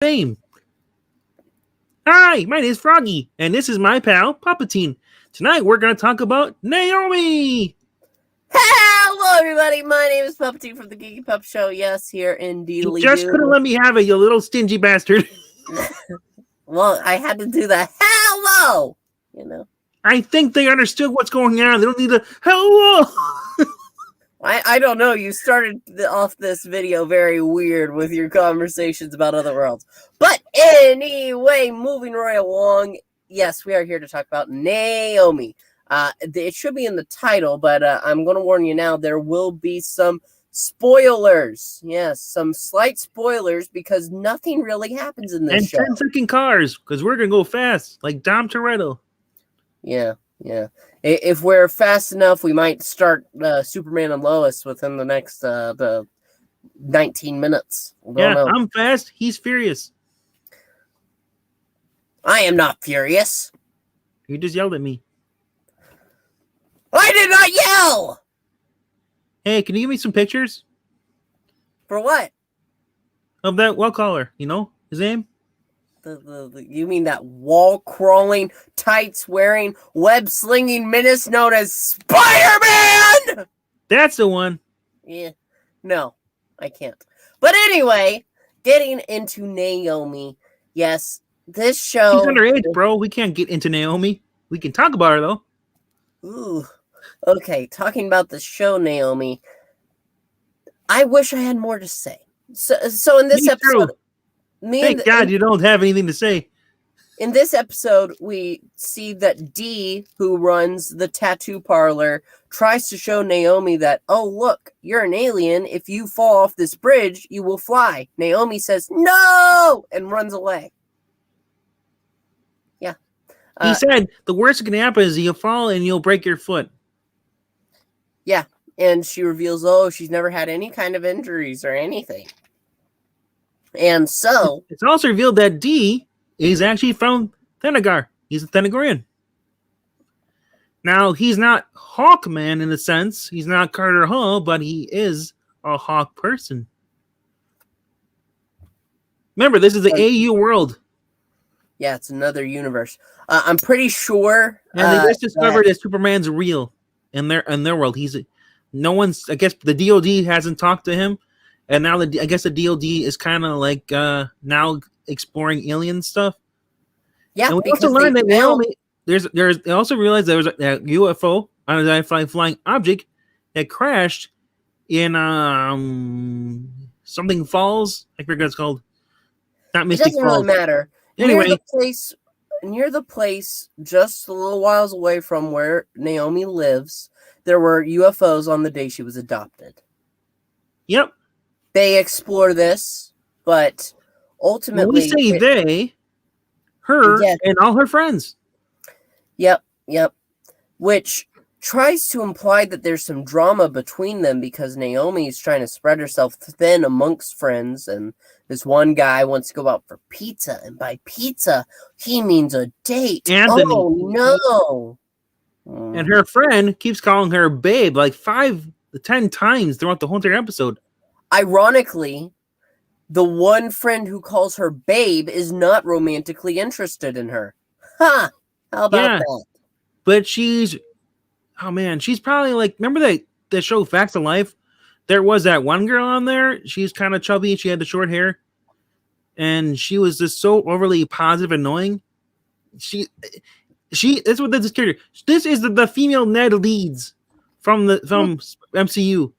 name. Hi, my name is Froggy, and this is my pal, Puppetine. Tonight, we're going to talk about NAOMI! Hello, everybody. My name is Puppetine from the Geeky Pup Show. Yes, here in You just couldn't let me have it, you little stingy bastard. Well, I had to do the hello, you know. I think they understood what's going on. They don't need the hello. I don't know. You started off this video very weird with your conversations about other worlds. But anyway, moving right along. Yes, we are here to talk about NAOMI. It should be in the title, but I'm going to warn you now. There will be some spoilers. Yes, some slight spoilers because nothing really happens in this show. And 10-second cars, because we're going to go fast, like Dom Toretto. Yeah. If we're fast enough, we might start Superman and Lois within the next the 19 minutes. Yeah, I'm fast. He's furious. I am not furious. You just yelled at me. I did not yell! Hey, can you give me some pictures? For what? Of that wall caller, you know? His name? You mean that wall-crawling, tights-wearing, web-slinging menace known as Spider-Man? That's the one. Yeah. No, I can't. But anyway, getting into NAOMI. Yes, this show... She's underage, bro. We can't get into NAOMI. We can talk about her, though. Ooh. Okay, talking about the show NAOMI, I wish I had more to say. So in this episode... Thank God you don't have anything to say. In this episode, we see that Dee, who runs the tattoo parlor, tries to show NAOMI that, oh, look, you're an alien. If you fall off this bridge, you will fly. NAOMI says, no, and runs away. Yeah. He said the worst that can happen is you'll fall and you'll break your foot. Yeah. And she reveals, oh, she's never had any kind of injuries or anything. And so... It's also revealed that Dee is actually from Thanagar. He's a Thanagarian. Now, he's not Hawkman in a sense. He's not Carter Hall, but he is a Hawk person. Remember, this is the AU world. Yeah, it's another universe. I'm pretty sure... And they just discovered that Superman's real in their world. No one's... I guess the DOD hasn't talked to him. And now I guess the DOD is kind of like now exploring alien stuff. Yeah, and we also learned that NAOMI, they also realized there was a UFO, unidentified flying object that crashed in something falls. I forget what it's called. Not Mystic Falls. It doesn't really matter. Anyway, near the place, just a little whiles away from where NAOMI lives, there were UFOs on the day she was adopted. Yep. They explore this, but ultimately... When we say her and all her friends. Yep. Which tries to imply that there's some drama between them because NAOMI is trying to spread herself thin amongst friends, and this one guy wants to go out for pizza, and by pizza, he means a date. Anthony. Oh, no! And her friend keeps calling her babe like 5 to 10 times throughout the whole entire episode. Ironically, the one friend who calls her babe is not romantically interested in her. Ha! How about that? But she's probably like, remember that show Facts of Life? There was that one girl on there. She's kind of chubby. She had the short hair. And she was just so overly positive and annoying. That's what this character. This is the female Ned Leeds from MCU.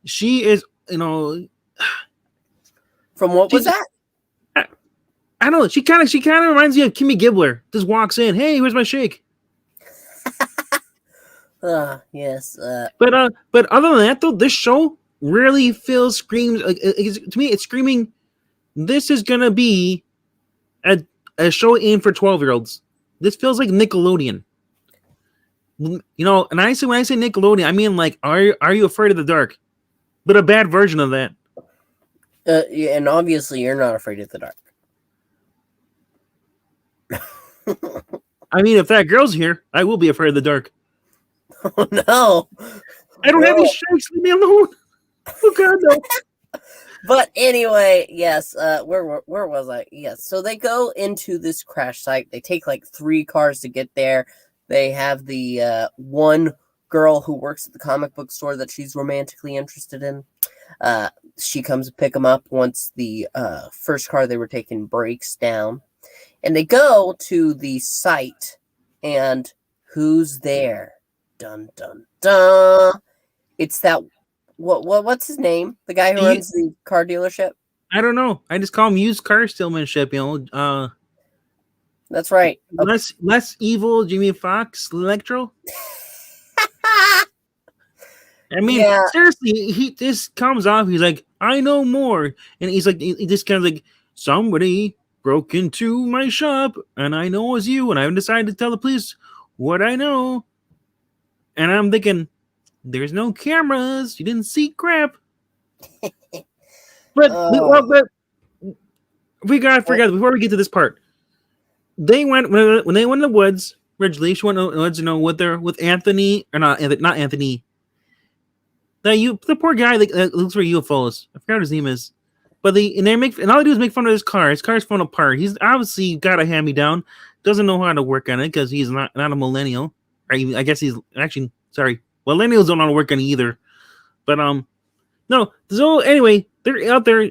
She is... from what was that? I don't know. She kind of reminds me of Kimmy Gibbler. Just walks in, hey, where's my shake? Yes. But other than that, though, this show really screams. To me, it's screaming. This is gonna be a show aimed for 12-year-olds. This feels like Nickelodeon. And when I say Nickelodeon, I mean like, are you afraid of the dark? But a bad version of that. And obviously, you're not afraid of the dark. I mean, if that girl's here, I will be afraid of the dark. Oh, no. I don't have any shakes. Leave me alone. Oh, God, no. But anyway, yes. Where was I? Yes. So they go into this crash site. They take like 3 cars to get there. They have the one girl who works at the comic book store that she's romantically interested in. She comes to pick them up once the first car they were taking breaks down, and they go to the site. And who's there? Dun dun dun! It's that. What's his name? The guy who runs the car dealership? I don't know. I just call him used car stillmanship, you know. That's right. Less evil Jimmy Fox Electro. I mean, seriously, he just comes off, he's like, I know more. And he's like, he just kind of like, somebody broke into my shop, and I know it was you, and I haven't decided to tell the police what I know. And I'm thinking, there's no cameras. You didn't see crap. But we gotta forget before we get to this part. They went when they went in the woods. Originally, she went in the woods, you know, with Anthony or not Anthony. The poor guy that looks for UFOs. I forgot what his name is. But all they do is make fun of his car. His car's falling apart. He's obviously got a hand-me-down. Doesn't know how to work on it because he's not a millennial. Or I guess he's actually sorry. Millennials don't know how to work on it either. But no. So anyway, they're out there.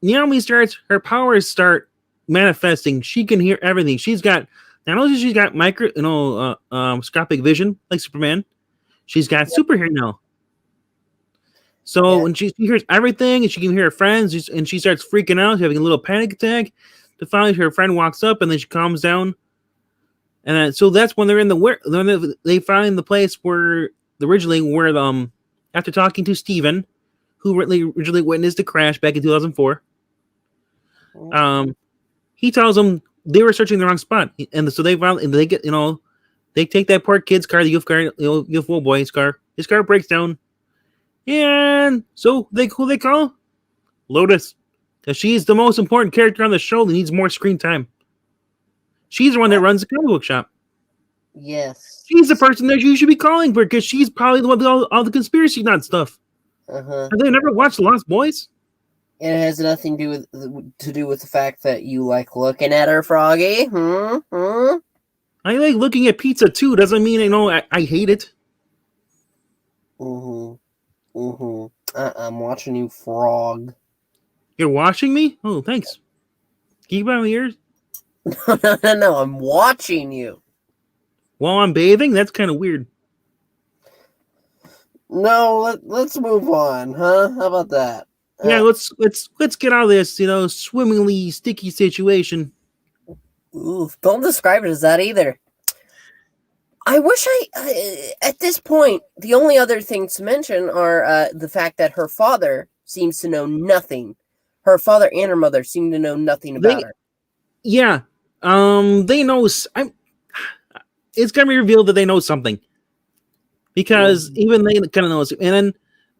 NAOMI her powers start manifesting. She can hear everything. She's got not only she's got microscopic vision like Superman. She's got super hearing now. So when she hears everything, and she can hear her friends, and she starts freaking out, having a little panic attack. Finally, her friend walks up, and then she calms down. And then, so that's when they're in they find the place where after talking to Steven, who originally witnessed the crash back in 2004, he tells them they were searching the wrong spot, and so they get they take that poor kid's car, the UFO boy's car. His car breaks down. And so who they call? Lotus. Because she's the most important character on the show that needs more screen time. She's the one that runs the comic book shop. Yes. She's the person that you should be calling because she's probably the one with all the conspiracy nut stuff. Uh-huh. Have they never watched The Lost Boys? And it has nothing to do with the fact that you like looking at her, Froggy. I like looking at pizza too. Doesn't mean I hate it. I'm watching you, Frog. You're watching me? Oh, thanks. Keep my ears. No, I'm watching you. While I'm bathing? That's kind of weird. No, let's move on, huh? How about that? Yeah, let's get out of this, swimmingly sticky situation. Oof, don't describe it as that either. I wish at this point, the only other things to mention are the fact that her father seems to know nothing. Her father and her mother seem to know nothing about her. Yeah. They know. It's going to be revealed that they know something. Because even they kind of know. And then,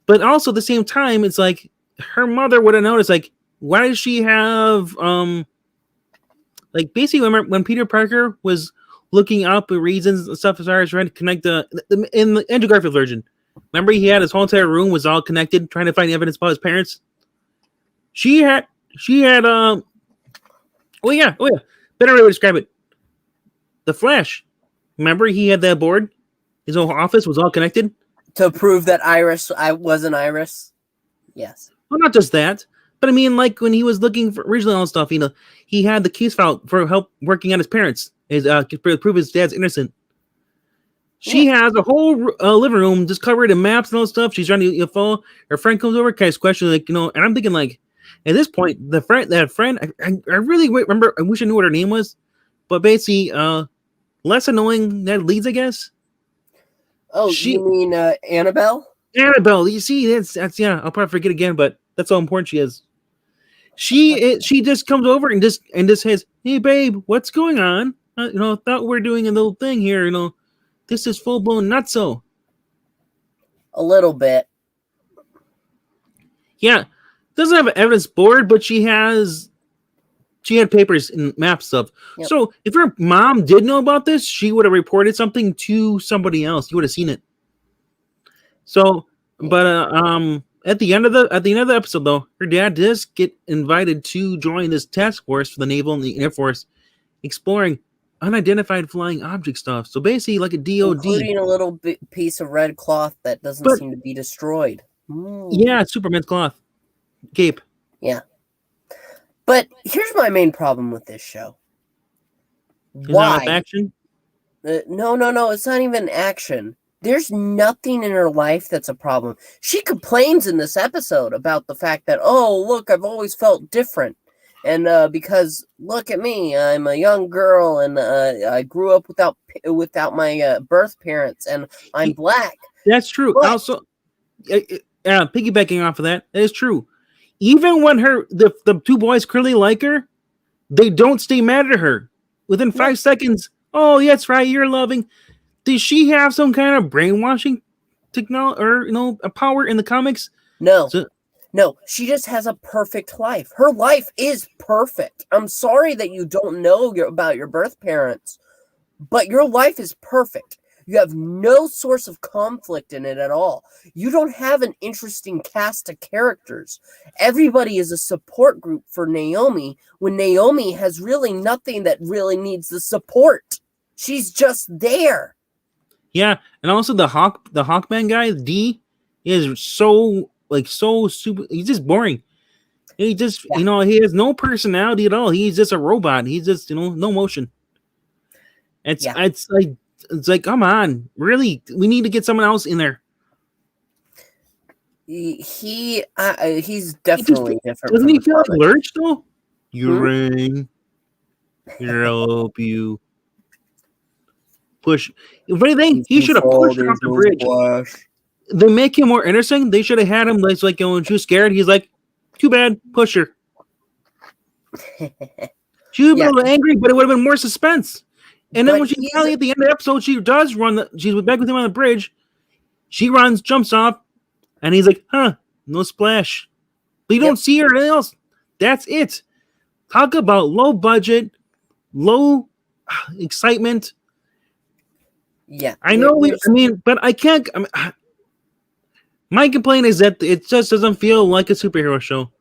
but also at the same time, it's like her mother would have noticed, like, why does she have, like, basically, remember when Peter Parker was looking up reasons and stuff as far as trying to connect in the Andrew Garfield version. Remember he had his whole entire room was all connected, trying to find evidence about his parents. She had oh yeah. Better way to describe it. The Flash. Remember he had that board? His whole office was all connected? To prove that I wasn't Iris? Yes. Well, not just that. But I mean, like when he was looking for originally all stuff, he had the case file for help working on his parents. To prove his dad's innocent. She has a whole living room just covered in maps and all stuff. She's trying to UFO. Her friend comes over, kind of questions, like, and I'm thinking, like, at this point, that friend, I really remember. I wish I knew what her name was, but basically, less annoying than Leeds, I guess. Oh, you mean Annabelle? Annabelle, you see, that's yeah. I'll probably forget again, but that's how important she is. She just comes over and just says, "Hey, babe, what's going on? Thought we're doing a little thing here. This is full blown nutso." A little bit. Yeah, doesn't have an evidence board, but she had papers and map stuff. Yep. So if her mom did know about this, she would have reported something to somebody else. You would have seen it. So, but At the end of the episode, though, her dad does get invited to join this task force for the Naval and the Air Force, exploring unidentified flying object stuff. So basically, like a DoD, including a little piece of red cloth that doesn't seem to be destroyed. Yeah, Superman's cloth cape. Yeah, but here's my main problem with this show. Why? Action? No, it's not even action. There's nothing in her life that's a problem. She complains in this episode about the fact that, oh, look, I've always felt different. And because, look at me, I'm a young girl, and I grew up without my birth parents, and I'm black. That's true. But, also, piggybacking off of that is true. Even when the two boys clearly like her, they don't stay mad at her. Within 5 seconds, oh, yeah, that's right, you're loving. Does she have some kind of brainwashing technology or a power in the comics? No. No, she just has a perfect life. Her life is perfect. I'm sorry that you don't know about your birth parents, but your life is perfect. You have no source of conflict in it at all. You don't have an interesting cast of characters. Everybody is a support group for NAOMI when NAOMI has really nothing that really needs the support. She's just there. Yeah, and also the Hawkman guy, D, is so super. He's just boring. He just he has no personality at all. He's just a robot. He's just no motion. It's like come on, really, we need to get someone else in there. He's definitely different. Doesn't he feel like Lurch though? You ring. Here, I'll help you. Push. If anything, he should have pushed her off the bridge. They make him more interesting. They should have had him like when she was scared. He's like, too bad, push her. She would have been a little angry, but it would have been more suspense. And then when she finally at the end of the episode, she does run. She's back with him on the bridge. She runs, jumps off, and he's like, "Huh, no splash." But you don't see her anything else. That's it. Talk about low budget, low excitement. Yeah, I know. But I can't. My complaint is that it just doesn't feel like a superhero show,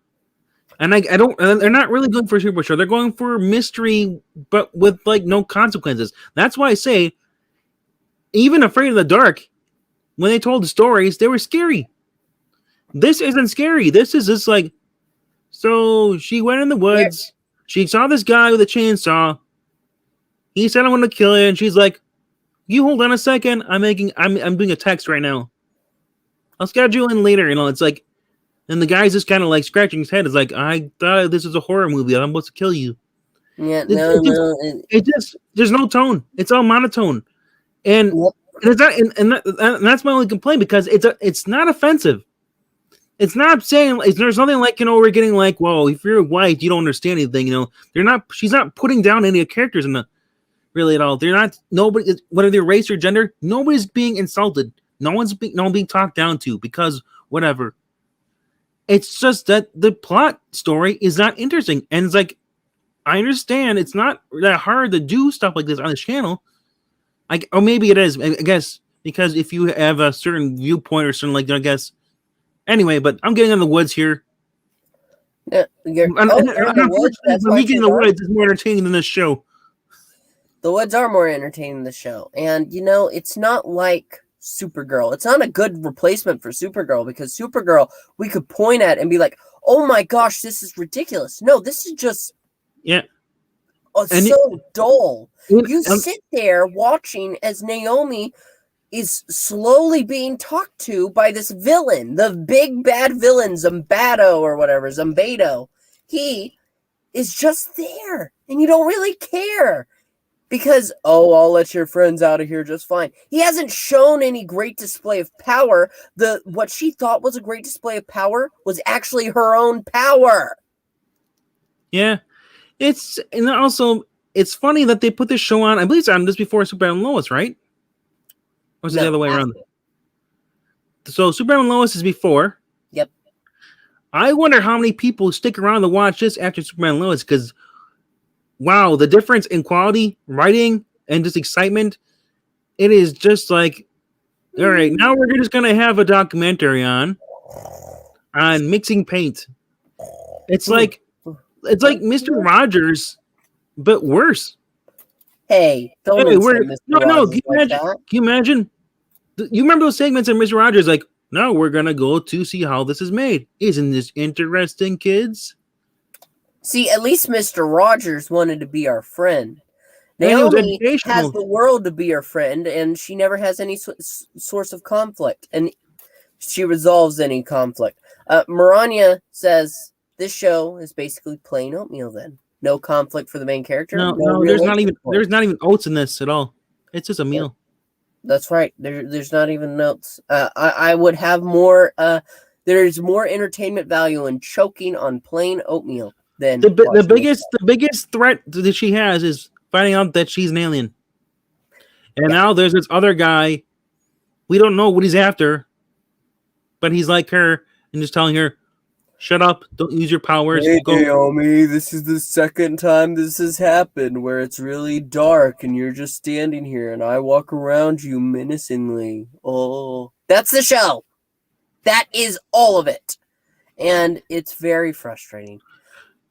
and I don't. They're not really going for a superhero show. They're going for mystery, but with no consequences. That's why I say, even Afraid of the Dark, when they told the stories, they were scary. This isn't scary. This is just like, so she went in the woods. She saw this guy with a chainsaw. He said, "I want to kill you," and she's like, "You hold on a second. I'm doing a text right now. I'll schedule in later." It's like, and the guy's just kind of like scratching his head. It's like, I thought this was a horror movie. I'm supposed to kill you. Yeah, there's no tone. It's all monotone, and it's not. And that's my only complaint because it's not offensive. It's not saying there's nothing like we're getting like, well, if you're white, you don't understand anything. They're not. She's not putting down any of the characters in the. Really at all. They're not. Nobody, whether they're race or gender, nobody's being insulted. No one's being talked down to because whatever. It's just that the plot story is not interesting, and it's like, I understand it's not that hard to do stuff like this on this channel. Or maybe it is. I guess because if you have a certain viewpoint or something I guess. Anyway, but I'm getting in the woods here. Yeah, me getting in the woods is more entertaining than this show. The woods are more entertaining than the show. And, it's not like Supergirl. It's not a good replacement for Supergirl because Supergirl, we could point at and be like, oh my gosh, this is ridiculous. No, this is just dull. You sit there watching as NAOMI is slowly being talked to by this villain, the big bad villain, Zombedo. He is just there, and you don't really care. Because, I'll let your friends out of here just fine. He hasn't shown any great display of power. What she thought was a great display of power was actually her own power. Yeah. It's funny that they put this show on, I believe it's on just before Superman and Lois, right? Or is it the other way around? So Superman and Lois is before. Yep. I wonder how many people stick around to watch this after Superman and Lois, because wow, the difference in quality, writing, and just excitement, it is just like, all right, now we're just going to have a documentary on. on mixing paint. It's like Mr. Rogers, but worse. Hey, don't Hey, insult Mr. no. Rogers Can you like imagine? that. Can you imagine? You remember those segments in Mr. Rogers? Like, no, we're gonna go to see how this is made. Isn't this interesting, kids? See, at least Mr. Rogers wanted to be our friend. And it was NAOMI has educational. the world to be her friend, and she never has any source of conflict, and she resolves any conflict. Maranya says this show is basically plain oatmeal. Then no conflict for the main character. No, there's not even oats in this at all. It's just a meal. That's right. There's not even notes. I would have more. There's more entertainment value in choking on plain oatmeal than the biggest threat that she has is finding out that she's an alien. And now there's this other guy. We don't know what he's after, but he's like her and just telling her, "Shut up! Don't use your powers." Hey, Naomi, this is the second time this has happened where it's really dark and you're just standing here and I walk around you menacingly. Oh, that's the show. That is all of it. And it's very frustrating.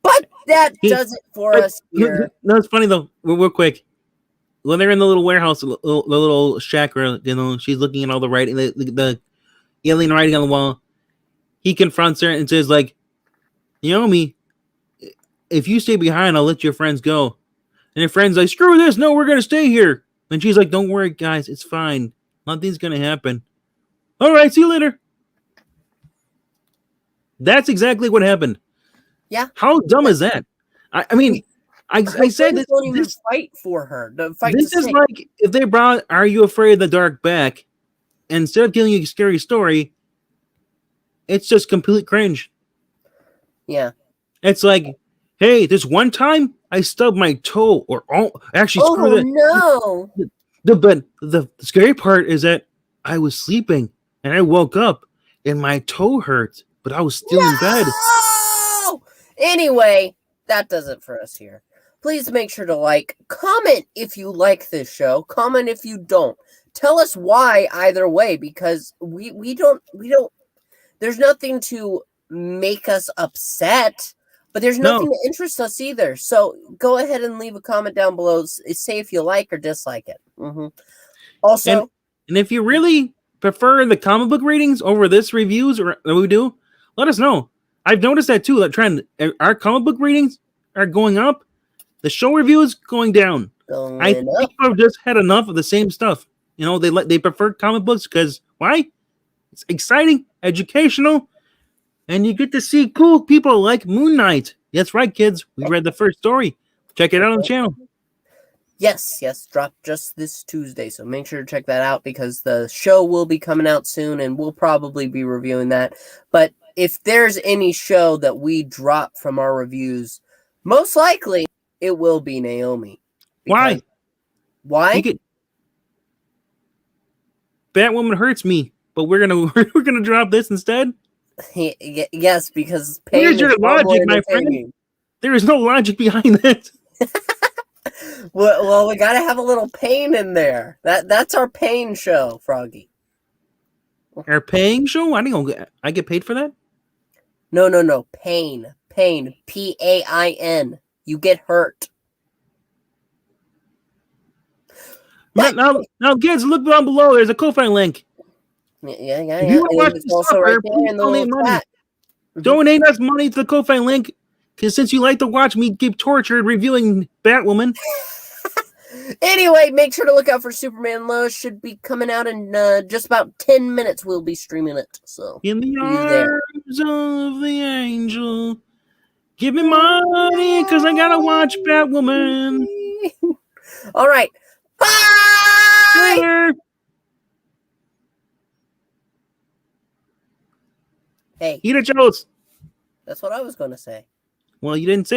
But that does it for us here. No, it's funny though. Real quick. When they're in the little warehouse, the little shack, where, she's looking at all the writing, the alien writing on the wall. He confronts her and says, like, Naomi, if you stay behind, I'll let your friends go. And her friend's like, screw this, no, we're going to stay here. And she's like, don't worry, guys, it's fine. Nothing's going to happen. All right, see you later. That's exactly what happened. Yeah. How dumb is that? I mean, I said this. Don't even fight for her. This is like if they brought "Are You Afraid of the Dark" back, and instead of giving you a scary story, it's just complete cringe. Yeah, it's like, hey, this one time I stubbed my toe, screw that. No. But the scary part is that I was sleeping and I woke up and my toe hurt, but I was still in bed. Anyway, that does it for us here. Please make sure to comment if you like this show. Comment if you don't. Tell us why either way, because we don't. There's nothing to make us upset, but there's nothing to interest us either. So go ahead and leave a comment down below. Say if you like or dislike it. Also, and if you really prefer the comic book readings over this reviews that we do, let us know. I've noticed that too. That trend. Our comic book readings are going up. The show reviews going down. I think people have just had enough of the same stuff. They prefer comic books because why? It's exciting, educational, and you get to see cool people like Moon Knight. That's right, kids. We read the first story. Check it out on the channel. Yes, dropped just this Tuesday, so make sure to check that out because the show will be coming out soon, and we'll probably be reviewing that. But if there's any show that we drop from our reviews, most likely it will be NAOMI. Why? Why? Batwoman hurts me, but we're gonna drop this instead. Yes, because pain. Where's your logic, my friend? There is no logic behind it. Well, we gotta have a little pain in there. That's our pain show, Froggy. Our paying show? I get paid for that? No. Pain. PAIN. You get hurt. Now, kids, look down below. There's a Ko-Fi link. Yeah. If you want to watch this also right there in the donate money. Donate us money to the Ko-Fi link, because since you like to watch me get tortured reviewing Batwoman. Anyway, make sure to look out for Superman Lois. Should be coming out in just about 10 minutes. We'll be streaming it. So in the arms of the angel, give me money because I gotta watch Batwoman. All right. Bye. Later. Hey. Eat a Jones. That's what I was going to say. Well, you didn't say.